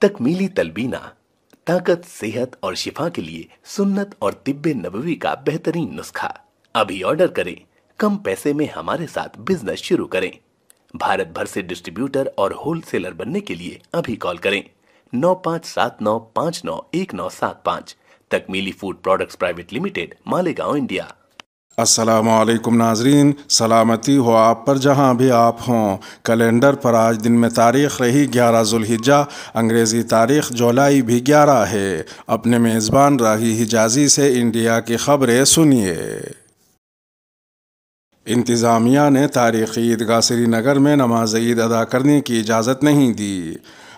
تکمیلی تلبینہ طاقت، صحت اور شفا کے لیے سنت اور طب نبوی کا بہترین نسخہ۔ ابھی آرڈر کریں، کم پیسے میں ہمارے ساتھ بزنس شروع کریں۔ بھارت بھر سے ڈسٹریبیوٹر اور ہول سیلر بننے کے لیے ابھی کال کریں 9579591975۔ Takmeeli food products private limited, Malegaon, India. السلام علیکم ناظرین، سلامتی ہو آپ پر جہاں بھی آپ ہوں۔ کیلنڈر پر آج دن میں تاریخ رہی 11 ذوالحجہ، انگریزی تاریخ جولائی بھی 11 ہے۔ اپنے میزبان راہی حجازی سے انڈیا کی خبریں سنیے۔ انتظامیہ نے تاریخی عیدگاہ سری نگر میں نماز عید ادا کرنے کی اجازت نہیں دی۔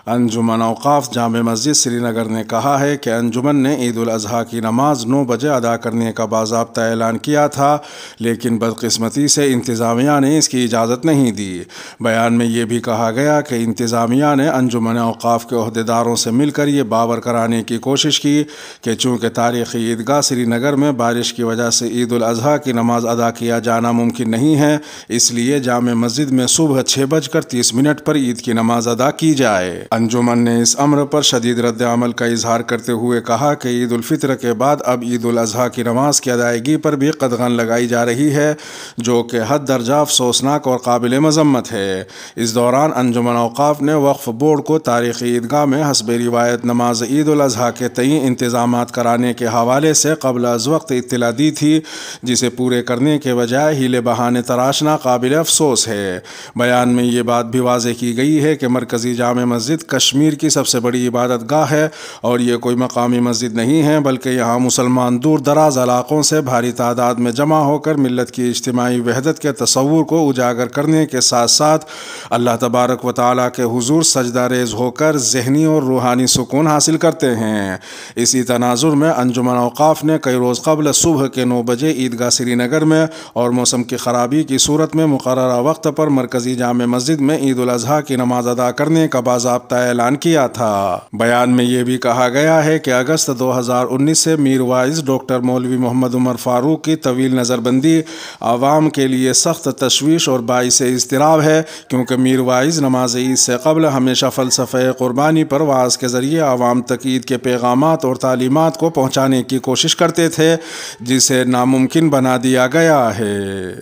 انجمن اوقاف جامع مسجد سری نگر نے کہا ہے کہ انجمن نے عید الاضحیٰ کی نماز 9 بجے ادا کرنے کا باضابطہ اعلان کیا تھا، لیکن بدقسمتی سے انتظامیہ نے اس کی اجازت نہیں دی۔ بیان میں یہ بھی کہا گیا کہ انتظامیہ نے انجمن اوقاف کے عہدیداروں سے مل کر یہ باور کرانے کی کوشش کی کہ چونکہ تاریخی عیدگاہ سری نگر میں بارش کی وجہ سے عید الاضحیٰ کی نماز ادا کیا جانا ممکن نہیں ہے، اس لیے جامع مسجد میں صبح 6:30 پر عید کی نماز ادا کی جائے۔ انجمن نے اس امر پر شدید رد عمل کا اظہار کرتے ہوئے کہا کہ عید الفطر کے بعد اب عید الاضحیٰ کی نماز کی ادائیگی پر بھی قدغن لگائی جا رہی ہے، جو کہ حد درجہ افسوسناک اور قابل مذمت ہے۔ اس دوران انجمن اوقاف نے وقف بورڈ کو تاریخی عیدگاہ میں حسب روایت نماز عید الاضحیٰ کے تئیں انتظامات کرانے کے حوالے سے قبل از وقت اطلاع دی تھی، جسے پورے کرنے کے بجائے ہیلے بہانے تراشنا قابل افسوس ہے۔ بیان میں یہ بات بھی واضح کی گئی ہے کہ مرکزی جامع مسجد کشمیر کی سب سے بڑی عبادت گاہ ہے اور یہ کوئی مقامی مسجد نہیں ہے، بلکہ یہاں مسلمان دور دراز علاقوں سے بھاری تعداد میں جمع ہو کر ملت کی اجتماعی وحدت کے تصور کو اجاگر کرنے کے ساتھ ساتھ اللہ تبارک و تعالیٰ کے حضور سجدہ ریز ہو کر ذہنی اور روحانی سکون حاصل کرتے ہیں۔ اسی تناظر میں انجمن اوقاف نے کئی روز قبل صبح کے 9 بجے عیدگاہ سری نگر میں اور موسم کی خرابی کی صورت میں مقررہ وقت پر مرکزی جامع مسجد میں عید الاضحیٰ کی نماز ادا کرنے کا باضابطہ اعلان کیا تھا۔ بیان میں یہ بھی کہا گیا ہے کہ اگست 2019 سے میر وائز ڈاکٹر مولوی محمد عمر فاروق کی طویل نظر بندی عوام کے لیے سخت تشویش اور باعث اضطراب ہے، کیونکہ میر وائز نماز عید سے قبل ہمیشہ فلسفہ قربانی پر وعظ کے ذریعے عوام تک عید کے پیغامات اور تعلیمات کو پہنچانے کی کوشش کرتے تھے، جسے ناممکن بنا دیا گیا ہے۔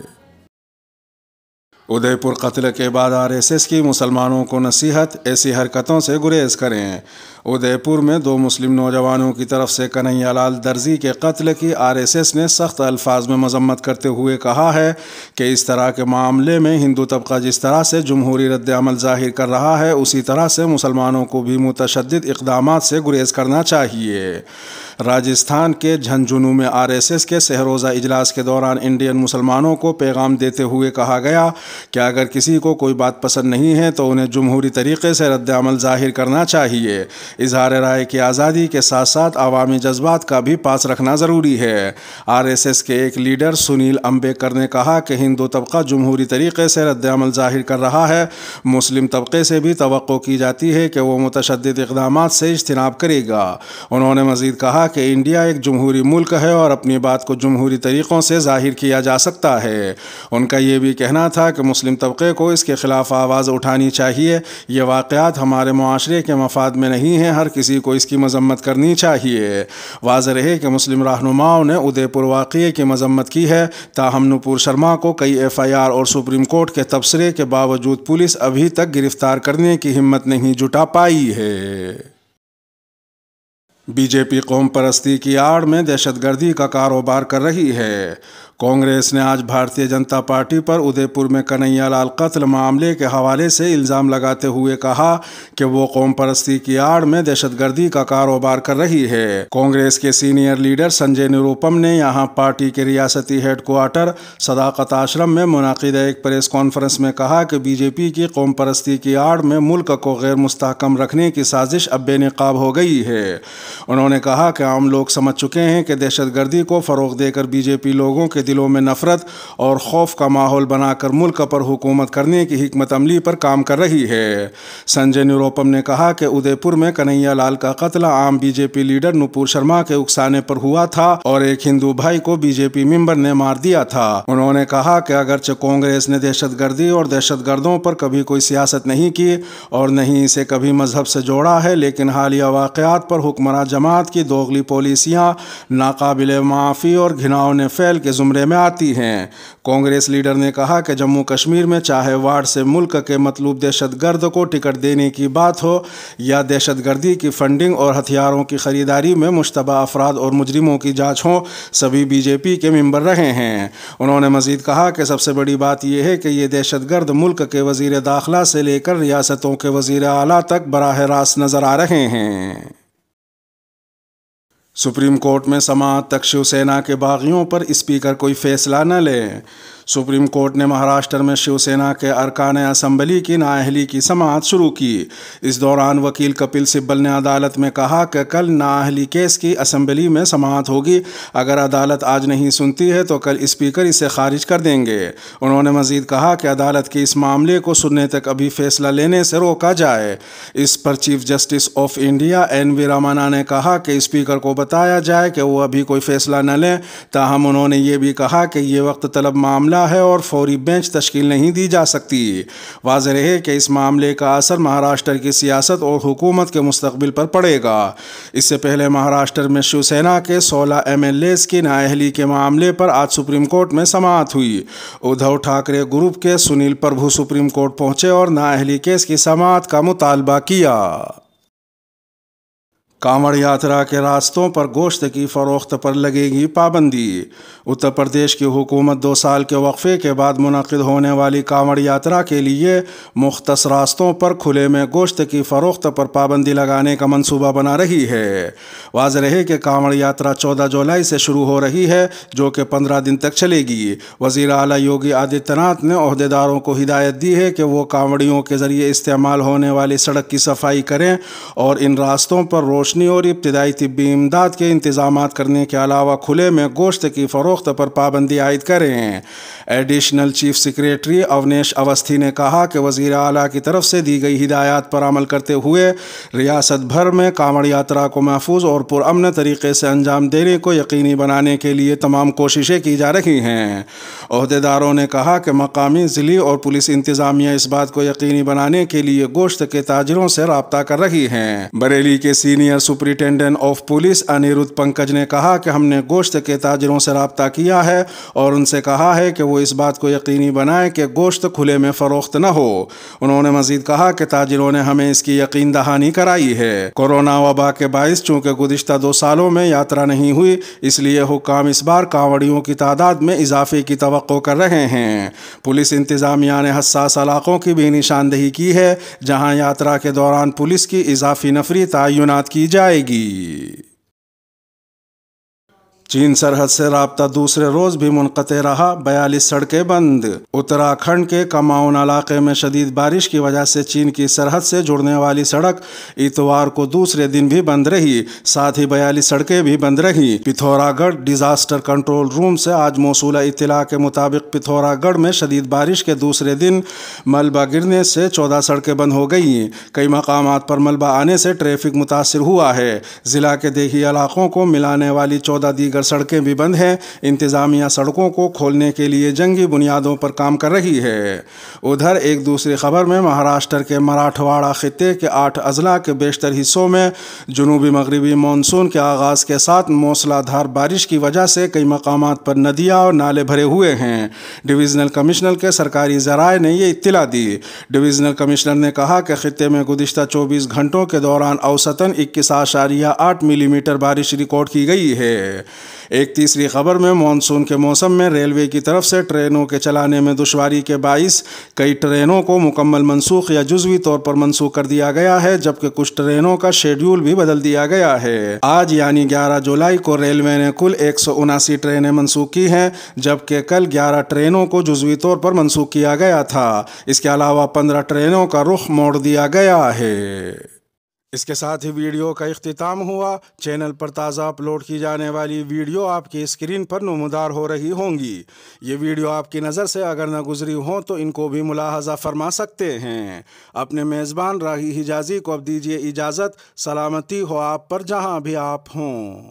ادے پور قتل کے بعد RSS کی مسلمانوں کو نصیحت، ایسی حرکتوں سے گریز کریں۔ ادے پور میں 2 مسلم نوجوانوں کی طرف سے کنہیا لال درزی کے قتل کی RSS نے سخت الفاظ میں مذمت کرتے ہوئے کہا ہے کہ اس طرح کے معاملے میں ہندو طبقہ جس طرح سے جمہوری رد عمل ظاہر کر رہا ہے، اسی طرح سے مسلمانوں کو بھی متشدد اقدامات سے گریز کرنا چاہیے۔ راجستھان کے جھنجھنو میں RSS کے سہ روزہ اجلاس کے دوران انڈین مسلمانوں کو پیغام دیتے ہوئے کہا گیا کہ اگر کسی کو کوئی بات پسند نہیں ہے تو انہیں جمہوری طریقے سے رد عمل ظاہر کرنا چاہیے۔ اظہار رائے کی آزادی کے ساتھ ساتھ عوامی جذبات کا بھی پاس رکھنا ضروری ہے۔ RSS کے ایک لیڈر سنیل امبیکر نے کہا کہ ہندو طبقہ جمہوری طریقے سے رد عمل ظاہر کر رہا ہے، مسلم طبقے سے بھی توقع کی جاتی ہے کہ وہ متشدد اقدامات سے اجتناب کرے گا۔ انہوں نے مزید کہا کہ انڈیا ایک جمہوری ملک ہے اور اپنی بات کو جمہوری طریقوں سے ظاہر کیا جا سکتا ہے۔ ان کا یہ بھی کہنا تھا کہ مسلم طبقے کو اس کے خلاف آواز اٹھانی چاہیے۔ یہ واقعات ہمارے معاشرے کے مفاد میں نہیں ہیں، ہر کسی کو اس کی مذمت کرنی چاہیے۔ واضح رہے کہ مسلم رہنماؤں نے ادے پور واقعے کی مذمت کی ہے، تاہم نپور شرما کو کئی FIR اور سپریم کورٹ کے تبصرے کے باوجود پولیس ابھی تک گرفتار کرنے کی ہمت نہیں جٹا پائی ہے۔ BJP قوم پرستی کی آڑ میں دہشت گردی کا کاروبار کر رہی ہے۔ کانگریس نے آج بھارتیہ جنتا پارٹی پر ادے پور میں کنہیا لال قتل معاملے کے حوالے سے الزام لگاتے ہوئے کہا کہ وہ قوم پرستی کی آڑ میں دہشت گردی کا کاروبار کر رہی ہے۔ کانگریس کے سینئر لیڈر سنجے نروپم نے یہاں پارٹی کے ریاستی ہیڈ کوارٹر صداقت آشرم میں منعقدہ ایک پریس کانفرنس میں کہا کہ BJP کی قوم پرستی کی آڑ میں ملک کو غیر مستحکم رکھنے کی سازش اب بے نقاب ہو گئی ہے۔ انہوں نے کہا کہ عام لوگ سمجھ چکے ہیں کہ دہشت گردی کو فروغ دے کر BJP لوگوں کے دلوں میں نفرت اور خوف کا ماحول بنا کر ملک پر حکومت کرنے کی حکمت عملی پر کام کر رہی ہے۔ سنجے نروپم نے کہا کہ ادے پور میں کنہیا لال کا قتل عام B J P leader Nupur Sharma کے اکسانے پر ہوا تھا اور ایک ہندو بھائی کو بی جے پی ممبر نے مار دیا تھا۔ انہوں نے کہا کہ اگرچہ کانگریس نے دہشت گردی اور دہشت گردوں پر کبھی کوئی سیاست نہیں کی اور نہیں اسے کبھی مذہب سے جوڑا ہے، لیکن حالیہ واقعات پر حکمراں جماعت کی دوغلی پالیسیاں ناقابل معافی اور گھناؤنے فعل کے زمرے میں آتی ہیں۔ کانگریس لیڈر نے کہا کہ جموں کشمیر میں چاہے وارڈ سے ملک کے مطلوب دہشت گرد کو ٹکٹ دینے کی بات ہو یا دہشت گردی کی فنڈنگ اور ہتھیاروں کی خریداری میں مشتبہ افراد اور مجرموں کی جانچ ہو، سبھی بی جے پی کے ممبر رہے ہیں۔ انہوں نے مزید کہا کہ سب سے بڑی بات یہ ہے کہ یہ دہشت گرد ملک کے وزیر داخلہ سے لے کر ریاستوں کے وزیر اعلیٰ تک براہ راست نظر آ رہے ہیں۔ سپریم کورٹ میں سماعت تک شیو سینا کے باغیوں پر اسپیکر کوئی فیصلہ نہ لے۔ سپریم کورٹ نے مہاراشٹر میں شیو سینا کے ارکان اسمبلی کی نااہلی کی سماعت شروع کی۔ اس دوران وکیل کپل سبل نے عدالت میں کہا کہ کل نااہلی کیس کی اسمبلی میں سماعت ہوگی، اگر عدالت آج نہیں سنتی ہے تو کل اسپیکر اسے خارج کر دیں گے۔ انہوں نے مزید کہا کہ عدالت کے اس معاملے کو سننے تک ابھی فیصلہ لینے سے روکا جائے۔ اس پر chief justice of India N V Ramana نے کہا کہ اسپیکر کو بتایا جائے کہ وہ ابھی کوئی فیصلہ نہ لیں، تاہم انہوں نے یہ بھی کہا کہ یہ وقت طلب معاملہ ہے اور فوری بینچ تشکیل نہیں دی جا سکتی۔ واضح رہے کہ اس معاملے کا اثر مہاراشٹر کی سیاست اور حکومت کے مستقبل پر پڑے گا۔ اس سے پہلے مہاراشٹر میں شیو سینا کے 16 ایم ایل ایز کی نااہلی کے معاملے پر آج سپریم کورٹ میں سماعت ہوئی۔ ادھو ٹھاکرے گروپ کے سنیل پربھو سپریم کورٹ پہنچے اور نااہلی کیس کی سماعت کا مطالبہ کیا۔ کانوڑ یاترا کے راستوں پر گوشت کی فروخت پر لگے گی پابندی۔ اتر پردیش کی حکومت 2 سال کے وقفے کے بعد منعقد ہونے والی کانوڑ یاترا کے لیے مختص راستوں پر کھلے میں گوشت کی فروخت پر پابندی لگانے کا منصوبہ بنا رہی ہے۔ واضح رہے کہ کانوڑ یاترا 14 جولائی سے شروع ہو رہی ہے، جو کہ 15 دن تک چلے گی۔ وزیر اعلیٰ یوگی آدتیہ ناتھ نے عہدیداروں کو ہدایت دی ہے کہ وہ کانوڑیوں کے ذریعے استعمال ہونے والی سڑک کی صفائی کریں اور ان راستوں پر روشنی اور ابتدائی طبی امداد کے انتظامات کرنے کے علاوہ کھلے میں گوشت کی فروخت پر پابندی عائد کریں۔ ایڈیشنل چیف سیکریٹری اونیش اوستھی نے کہا کہ وزیر اعلیٰ کی طرف سے دی گئی ہدایات پر عمل کرتے ہوئے ریاست بھر میں کانوڑ یاترا کو محفوظ اور پرامن طریقے سے انجام دینے کو یقینی بنانے کے لیے تمام کوششیں کی جا رہی ہیں۔ عہدیداروں نے کہا کہ مقامی، ضلعی اور پولیس انتظامیہ اس بات کو یقینی بنانے کے لیے گوشت کے تاجروں سے رابطہ کر رہی ہیں۔ بریلی کے senior superintendent of police Anirudh Pankaj نے کہا کہ ہم نے گوشت کے تاجروں سے رابطہ کیا ہے اور ان سے کہا ہے کہ وہ اس بات کو یقینی بنائیں کہ گوشت کھلے میں فروخت نہ ہو۔ انہوں نے مزید کہا کہ تاجروں نے ہمیں اس کی یقین دہانی کرائی ہے۔ کورونا وبا کے باعث چونکہ گزشتہ 2 سالوں میں یاترا نہیں ہوئی، اس لیے حکام اس بار کانوڑیوں کی تعداد میں اضافے کی توقع کر رہے ہیں۔ پولیس انتظامیہ نے حساس علاقوں کی بھی نشاندہی کی ہے، جہاں یاترا کے دوران پولیس کی اضافی نفری تعینات کی جائے گی۔ چین سرحد سے رابطہ دوسرے روز بھی منقطع رہا، 42 سڑکیں بند۔ اتراکھنڈ کے کماؤن علاقے میں شدید بارش کی وجہ سے چین کی سرحد سے جڑنے والی سڑک اتوار کو دوسرے دن بھی بند رہی، ساتھ ہی 42 سڑکیں بھی بند رہیں۔ پتھورا گڑھ ڈیزاسٹر کنٹرول روم سے آج موصولہ اطلاع کے مطابق پتھورا گڑھ میں شدید بارش کے دوسرے دن ملبہ گرنے سے 14 سڑکیں بند ہو گئیں۔ کئی مقامات پر ملبہ آنے سے ٹریفک متاثر ہوا ہے۔ ضلع کے دیہی علاقوں کو ملانے والی 14 دیگر سڑکیں بھی بند ہیں۔ انتظامیہ سڑکوں کو کھولنے کے لیے جنگی بنیادوں پر کام کر رہی ہے۔ ادھر ایک دوسری خبر میں مہاراشٹر کے مراٹھواڑہ خطے کے 8 اضلاع کے بیشتر حصوں میں جنوبی مغربی مانسون کے آغاز کے ساتھ موسلا دھار بارش کی وجہ سے کئی مقامات پر ندیاں اور نالے بھرے ہوئے ہیں۔ ڈویژنل کمشنر کے سرکاری ذرائع نے یہ اطلاع دی۔ ڈویژنل کمشنر نے کہا کہ خطے میں گزشتہ 24 گھنٹوں کے دوران اوسطاً 21.8 ملی میٹر بارش ریکارڈ کی گئی ہے۔ ایک تیسری خبر میں مانسون کے موسم میں ریلوے کی طرف سے ٹرینوں کے چلانے میں دشواری کے باعث کئی ٹرینوں کو مکمل منسوخ یا جزوی طور پر منسوخ کر دیا گیا ہے، جبکہ کچھ ٹرینوں کا شیڈیول بھی بدل دیا گیا ہے۔ آج یعنی 11 جولائی کو ریلوے نے کل 179 ٹرینیں منسوخ کی ہیں، جبکہ کل 11 ٹرینوں کو جزوی طور پر منسوخ کیا گیا تھا۔ اس کے علاوہ 15 ٹرینوں کا رخ موڑ دیا گیا ہے۔ اس کے ساتھ ہی ویڈیو کا اختتام ہوا۔ چینل پر تازہ اپلوڈ کی جانے والی ویڈیو آپ کی اسکرین پر نمودار ہو رہی ہوں گی۔ یہ ویڈیو آپ کی نظر سے اگر نہ گزری ہوں تو ان کو بھی ملاحظہ فرما سکتے ہیں۔ اپنے میزبان راہی حجازی کو اب دیجیے اجازت۔ سلامتی ہو آپ پر جہاں بھی آپ ہوں۔